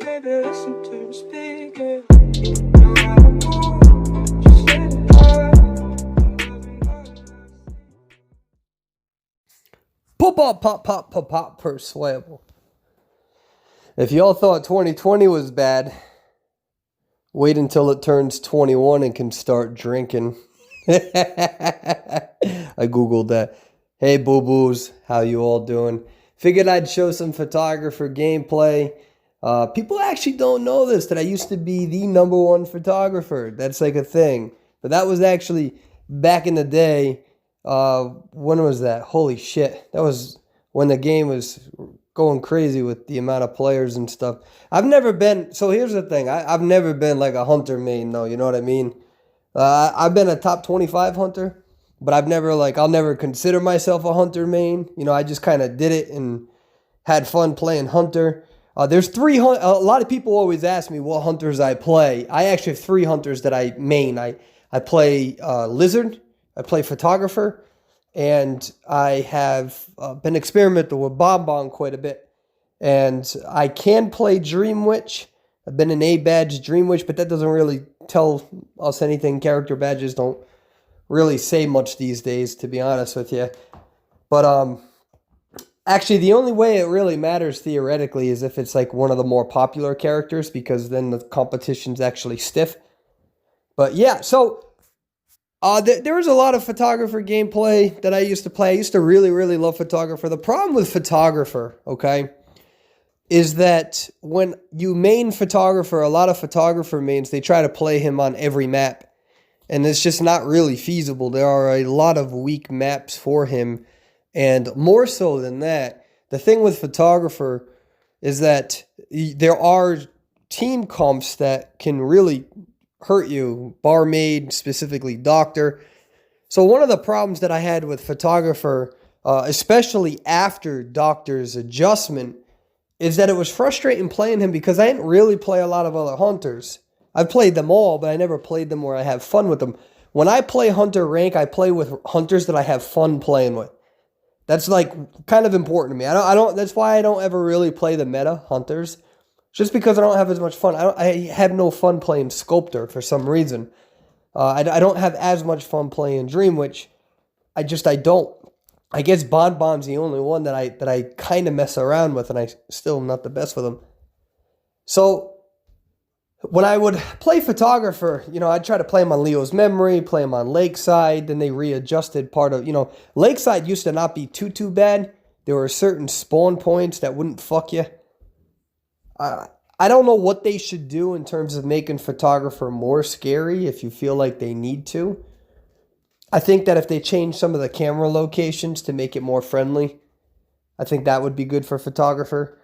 baby, listen to me speak, yeah. No matter what, just let it go. Pop, persuadable. If y'all thought 2020 was bad, wait until it turns 21 and can start drinking. I Googled that. Hey, boo-boos, how you all doing? Figured I'd show some photographer gameplay. People actually don't know this, that I used to be the #1 photographer. That's like a thing. But that was actually back in the day. When was that? Holy shit. That was when the game was going crazy with the amount of players and stuff. I've never been, so here's the thing. I've never been like a hunter main though, you know what I mean? I've been a top 25 hunter, but I'll never consider myself a hunter main. You know, I just kind of did it and had fun playing hunter. There's a lot of people always ask me what hunters I play. I actually have 3 hunters that I main. I play lizard, I play photographer, and I have been experimenting with Bonbon quite a bit. And I can play Dream Witch. I've been an A badge Dream Witch, but that doesn't really tell us anything. Character badges don't really say much these days, to be honest with you. But actually, the only way it really matters theoretically is if it's like one of the more popular characters, because then the competition's actually stiff. But yeah, so there was a lot of photographer gameplay that I used to play. I used to really, really love photographer. The problem with photographer, okay, is that when you main photographer, a lot of photographer mains, they try to play him on every map. And it's just not really feasible. There are a lot of weak maps for him. And more so than that, the thing with photographer is that there are team comps that can really hurt you. Barmaid, specifically doctor. So one of the problems that I had with photographer, especially after doctor's adjustment, is that it was frustrating playing him because I didn't really play a lot of other hunters. I've played them all, but I never played them where I have fun with them. When I play hunter rank, I play with hunters that I have fun playing with. That's like kind of important to me. I don't. That's why I don't ever really play the meta hunters, just because I don't have as much fun. I have no fun playing sculptor for some reason. I don't have as much fun playing Dream Witch. I don't. I guess Bonbon's the only one that I kind of mess around with, and I still am not the best with him. So when I would play photographer, you know, I'd try to play him on Leo's Memory, play him on Lakeside. Then they readjusted part of, you know, Lakeside used to not be too bad. There were certain spawn points that wouldn't fuck you. I don't know what they should do in terms of making photographer more scary if you feel like they need to. I think that if they change some of the camera locations to make it more friendly, I think that would be good for photographer.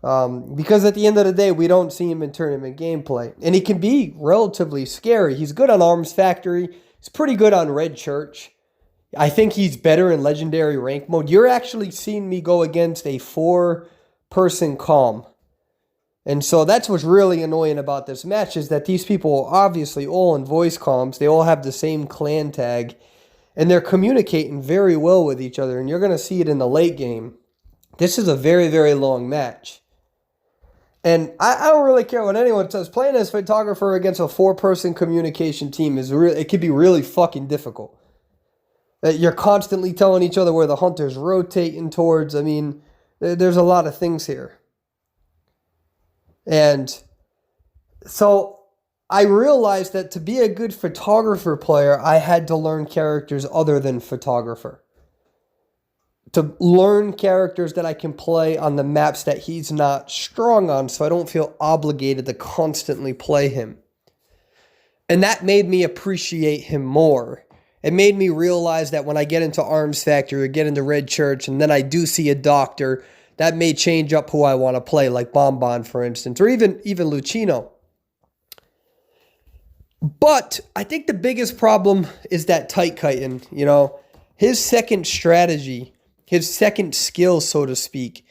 Because at the end of the day, we don't see him in tournament gameplay. And he can be relatively scary. He's good on Arms Factory. He's pretty good on Red Church. I think he's better in Legendary Rank mode. You're actually seeing me go against a 4-person calm. And so that's what's really annoying about this match, is that these people are obviously all in voice comms. They all have the same clan tag. And they're communicating very well with each other. And you're going to see it in the late game. This is a very, very long match. And I don't really care what anyone says. Playing as photographer against a 4-person communication team it can be really fucking difficult. You're constantly telling each other where the hunter's rotating towards. I mean, there's a lot of things here. And so I realized that to be a good photographer player, I had to learn characters other than photographer. To learn characters that I can play on the maps that he's not strong on, so I don't feel obligated to constantly play him. And that made me appreciate him more. It made me realize that when I get into Arms Factory or get into Red Church and then I do see a doctor, that may change up who I want to play, like Bonbon, for instance, or even Lucino. But I think the biggest problem is that Tight Kiting, you know, his second strategy, his second skill, so to speak,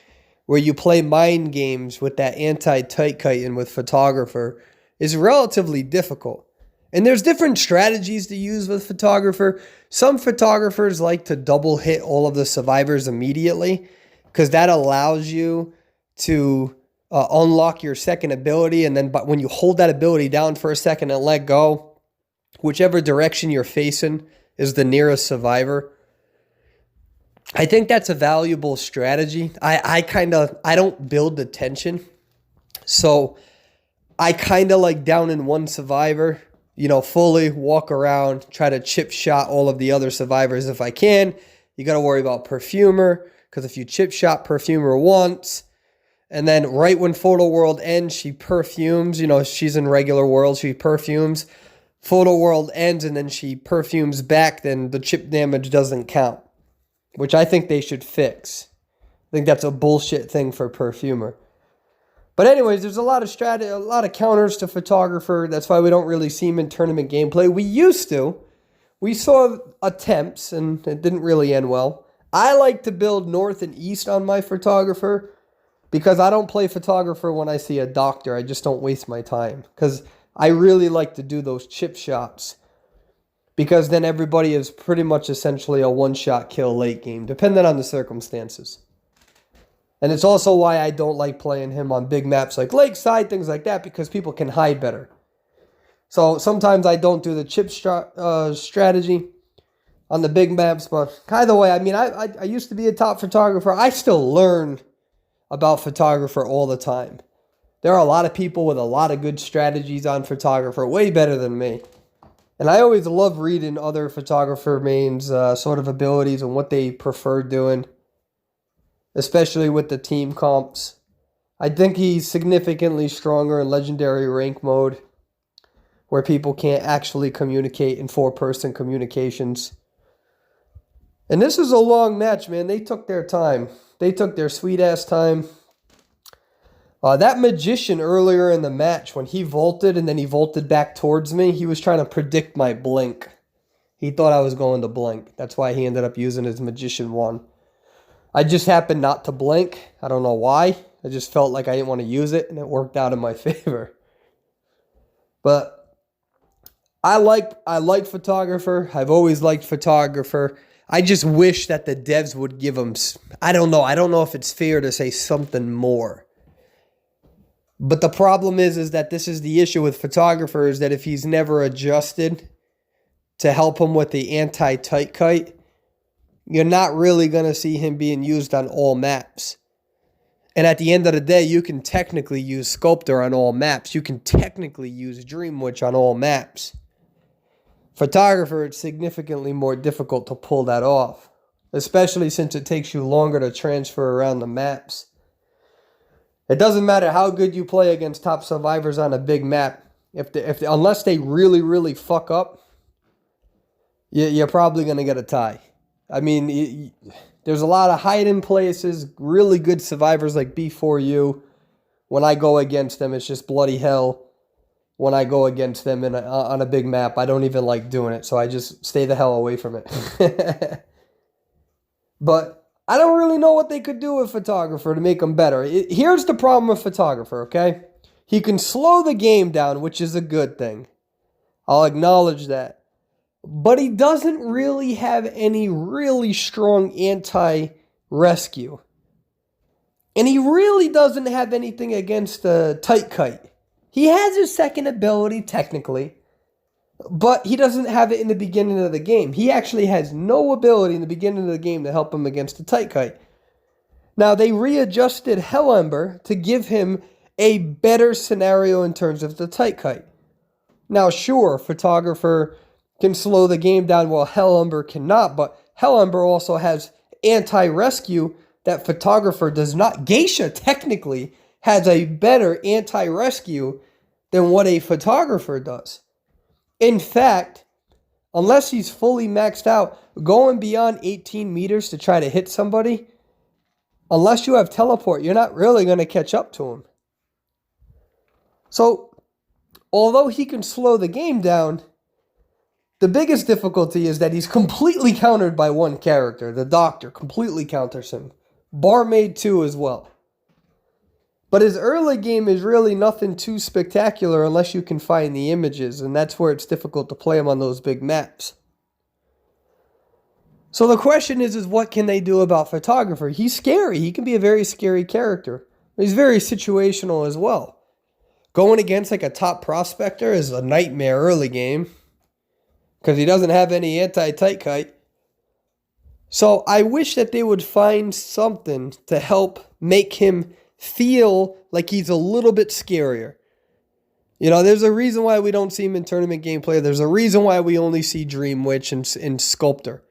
where you play mind games with that anti-Tight Kiting with photographer, is relatively difficult. And there's different strategies to use with photographer. Some photographers like to double hit all of the survivors immediately, because that allows you to unlock your second ability, and then but when you hold that ability down for a second and let go, whichever direction you're facing is the nearest survivor. I think that's a valuable strategy. I don't build the tension. So I kind of like down in one survivor, fully walk around, try to chip shot all of the other survivors if I can. You got to worry about Perfumer, because if you chip shot Perfumer once, and then right when Photo World ends, she perfumes, she's in regular world, she perfumes. Photo World ends and then she perfumes back, then the chip damage doesn't count, which I think they should fix. I think that's a bullshit thing for Perfumer. But anyways, there's a lot of strategy, a lot of counters to Photographer. That's why we don't really see him in tournament gameplay. We used to. We saw attempts, and it didn't really end well. I like to build north and east on my Photographer because I don't play Photographer when I see a doctor. I just don't waste my time because I really like to do those chip shots because then everybody is pretty much essentially a one-shot kill late game, depending on the circumstances. And it's also why I don't like playing him on big maps like Lakeside, things like that, because people can hide better. So sometimes I don't do the chip strategy on the big maps, but either way, I used to be a top photographer. I still learn about Photographer all the time. There are a lot of people with a lot of good strategies on Photographer, way better than me. And I always love reading other Photographer mains' sort of abilities and what they prefer doing, especially with the team comps. I think he's significantly stronger in Legendary Rank mode, where people can't actually communicate in four-person communications. And this is a long match, man. They took their time. They took their sweet-ass time. That Magician earlier in the match, when he vaulted and then he vaulted back towards me, he was trying to predict my blink. He thought I was going to blink. That's why he ended up using his Magician 1. I just happened not to blink. I don't know why. I just felt like I didn't want to use it, and it worked out in my favor. But I like Photographer. I've always liked Photographer. I just wish that the devs would give him, I don't know if it's fair to say something more. But the problem is that this is the issue with Photographer, is that if he's never adjusted to help him with the anti-Tight Kite, you're not really going to see him being used on all maps. And at the end of the day, you can technically use Sculptor on all maps. You can technically use Dream Witch on all maps. Photographer, it's significantly more difficult to pull that off, especially since it takes you longer to transfer around the maps. It doesn't matter how good you play against top survivors on a big map. Unless they really, really fuck up, you're probably going to get a tie. There's a lot of hide-in places, really good survivors like B4U. When I go against them, it's just bloody hell. When I go against them on a big map, I don't even like doing it, so I just stay the hell away from it. But I don't really know what they could do with Photographer to make him better. Here's the problem with Photographer, okay? He can slow the game down, which is a good thing. I'll acknowledge that. But he doesn't really have any really strong anti-rescue. And he really doesn't have anything against Tight Kite. He has his second ability, technically, but he doesn't have it in the beginning of the game. He actually has no ability in the beginning of the game to help him against the Tight Kite. Now, they readjusted Hell Ember to give him a better scenario in terms of the Tight Kite. Now, sure, Photographer can slow the game down while Hell Ember cannot, but Hell Ember also has anti-rescue that Photographer does not. Geisha, technically, has a better anti-rescue than what a Photographer does. In fact, unless he's fully maxed out, going beyond 18 meters to try to hit somebody, unless you have teleport, you're not really going to catch up to him. So, although he can slow the game down, the biggest difficulty is that he's completely countered by one character. The Doctor completely counters him. Barmaid too as well. But his early game is really nothing too spectacular unless you can find the images, and that's where it's difficult to play him on those big maps. So the question is what can they do about Photographer? He's scary. He can be a very scary character. He's very situational as well. Going against like a top prospector is a nightmare early game because he doesn't have any anti-tight kite. So I wish that they would find something to help make him feel like he's a little bit scarier. You know, there's a reason why we don't see him in tournament gameplay. There's a reason why we only see Dream Witch and Sculptor.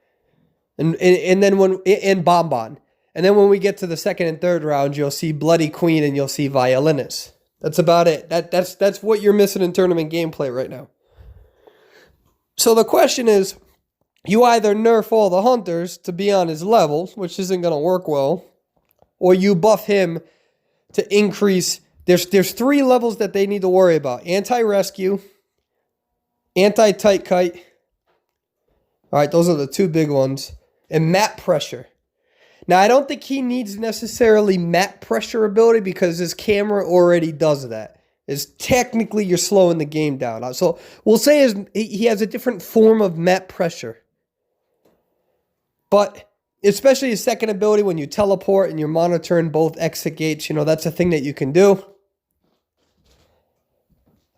And then in Bonbon. And then when we get to the second and third rounds, you'll see Bloody Queen and you'll see Violinist. That's about it. That's what you're missing in tournament gameplay right now. So the question is, you either nerf all the hunters to be on his level, which isn't going to work well, or you buff him to increase. There's 3 levels that they need to worry about. Anti-rescue, anti-tight kite. All right, those are the 2 big ones. And map pressure. Now, I don't think he needs necessarily map pressure ability because his camera already does that. It's technically you're slowing the game down. So we'll say he has a different form of map pressure. But especially his second ability when you teleport and you're monitoring both exit gates, you know, that's a thing that you can do.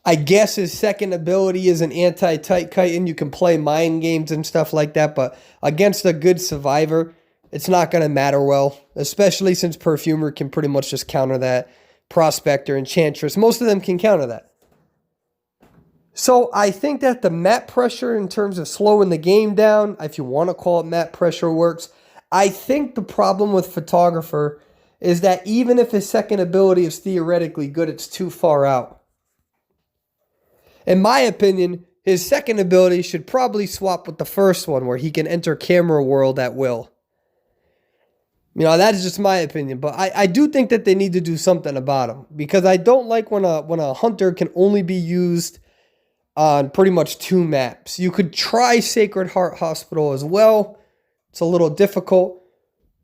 I guess his second ability is an anti-tight kite and you can play mind games and stuff like that. But against a good survivor, it's not going to matter well, especially since Perfumer can pretty much just counter that. Prospector, Enchantress, most of them can counter that. So I think that the map pressure in terms of slowing the game down, if you want to call it map pressure, works. I think the problem with Photographer is that even if his second ability is theoretically good, it's too far out. In my opinion, his second ability should probably swap with the first one where he can enter camera world at will. You know, that is just my opinion, but I do think that they need to do something about him because I don't like when a hunter can only be used on pretty much 2 maps. You could try Sacred Heart Hospital as well. It's a little difficult,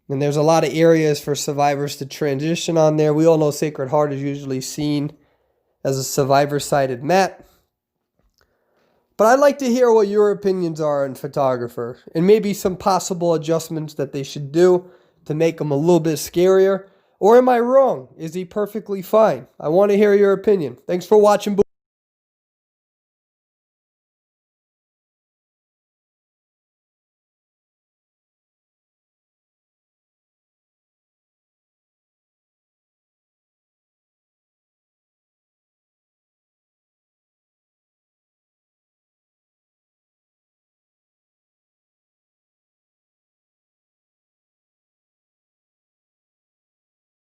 and there's a lot of areas for survivors to transition on there. We all know Sacred Heart is usually seen as a survivor-sided map. But I'd like to hear what your opinions are on Photographer and maybe some possible adjustments that they should do to make him a little bit scarier. Or am I wrong? Is he perfectly fine? I want to hear your opinion. Thanks for watching, Boo.